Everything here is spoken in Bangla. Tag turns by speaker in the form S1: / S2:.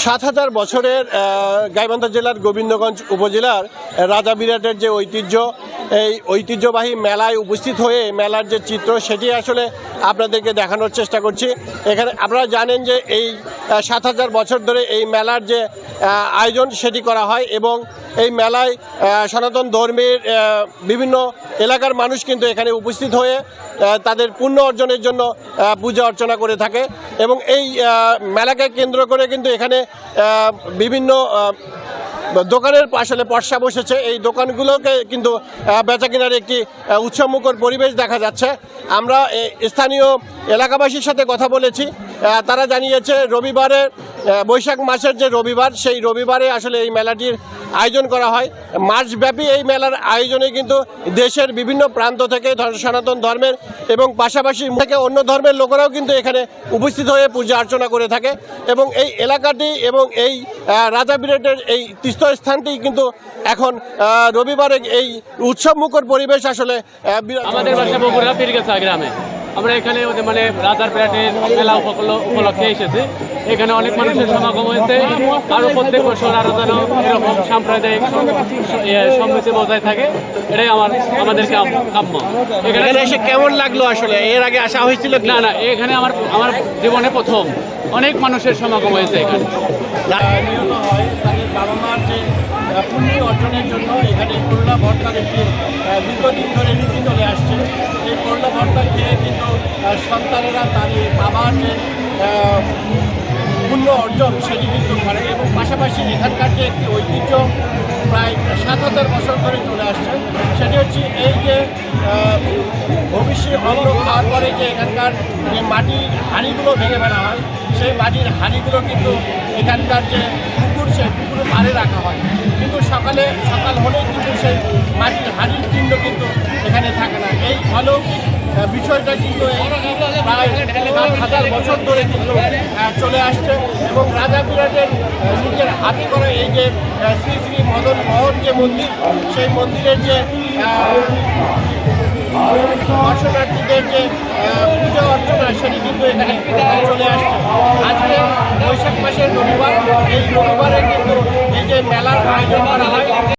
S1: ৭,০০০ বছরের গাইবান্ধা জেলার গোবিন্দগঞ্জ উপজেলার রাজা বিরাটের যে ঐতিহ্য, এই ঐতিহ্যবাহী মেলায় উপস্থিত হয়ে মেলার যে চিত্র সেটি আসলে আপনাদেরকে দেখানোর চেষ্টা করছি। এখানে আপনারা জানেন যে এই ৭,০০০ বছর ধরে এই মেলার যে আয়োজন সেটি করা হয় এবং এই মেলায় সনাতন ধর্মের বিভিন্ন এলাকার মানুষ কিন্তু এখানে উপস্থিত হয়ে তাদের পুণ্য অর্জনের জন্য পূজা অর্চনা করে থাকে এবং এই মেলাকে কেন্দ্র করে কিন্তু এখানে বিভিন্ন দোকানের আসলে পসরা বসেছে। এই দোকানগুলোকে কিন্তু বেচা কেনার একটি উৎসবমুখর পরিবেশ দেখা যাচ্ছে। আমরা স্থানীয় এলাকাবাসীর সাথে কথা বলেছি, তারা জানিয়েছে রবিবারে বৈশাখ মাসের যে রবিবার, সেই রবিবারে আসলে এই মেলাটির আয়োজন করা হয়। মাসব্যাপী এই মেলার আয়োজনে কিন্তু দেশের বিভিন্ন প্রান্ত থেকে সনাতন ধর্মের এবং পাশাপাশি থেকে অন্য ধর্মের লোকেরাও কিন্তু এখানে উপস্থিত হয়ে পূজা অর্চনা করে থাকে এবং এই এলাকাটি এবং এই রাজা বিরাটের এই তীর্থস্থানটি কিন্তু এখন রবিবারে এই উৎসবমুখর পরিবেশ আসলে
S2: আমাদের বাসা বগুড়া পীরগাছা গ্রামে। আমরা এখানে মানে রাজার বিরাটের মেলা উপলক্ষে এসেছি। এখানে অনেক মানুষের সমাগম হয়েছে। আরও প্রত্যেক বছর আরও যেন এরকম সাম্প্রদায়িক সম্মতি বজায় থাকে, এটাই আমাদেরকে কাম্য।
S1: এখানে এসে কেমন লাগলো? আসলে এর আগে আসা হয়েছিল?
S2: না, এখানে আমার জীবনে প্রথম অনেক মানুষের সমাগম হয়েছে এখানে।
S1: নিহত হয় তাদের বাবা মার যে পুণ্য অর্জনের জন্য এখানে করলা ভর্তার একটি দীর্ঘদিন ধরে নীতি চলে আসছে। এই করলা ভর্তা খেয়ে কিন্তু সন্তানেরা তাদের বাবার যে পুণ্য অর্জন সেটি কিন্তু করে এবং পাশাপাশি এখানকার যে একটি ঐতিহ্য প্রায় ৭,০০০ বছর ধরে চলে আসছে, সেটি হচ্ছে এই যে ভবিষ্যৎ অন্ন খাওয়ার পরে যে এখানকার যে মাটির হাঁড়িগুলো ভেঙে ফেলা হয়, সেই মাটির হাঁড়িগুলো কিন্তু এখানকার যে পুকুর, সেই পুকুরে পাড়ে রাখা হয়, কিন্তু সকাল হলেই কিন্তু সেই মাটির হাঁড়ির চিহ্ন কিন্তু এখানে থাকে না। এই অলৌকিক বিষয়টা কিন্তু প্রায় ৭,০০০ বছর ধরে কিন্তু চলে আসছে এবং রাজা বিরাটের নিজের হাতে করে এই যে শ্রী শ্রী মদন মোহন যে মন্দির, সেই মন্দিরের যে দর্শনার্থীদের যে পূজা অর্চনা সেটি কিন্তু এখানে চলে আসছে। আজকে বৈশাখ মাসের রবিবার, এই রবিবারে কিন্তু এই যে মেলার আয়োজন করা হয়।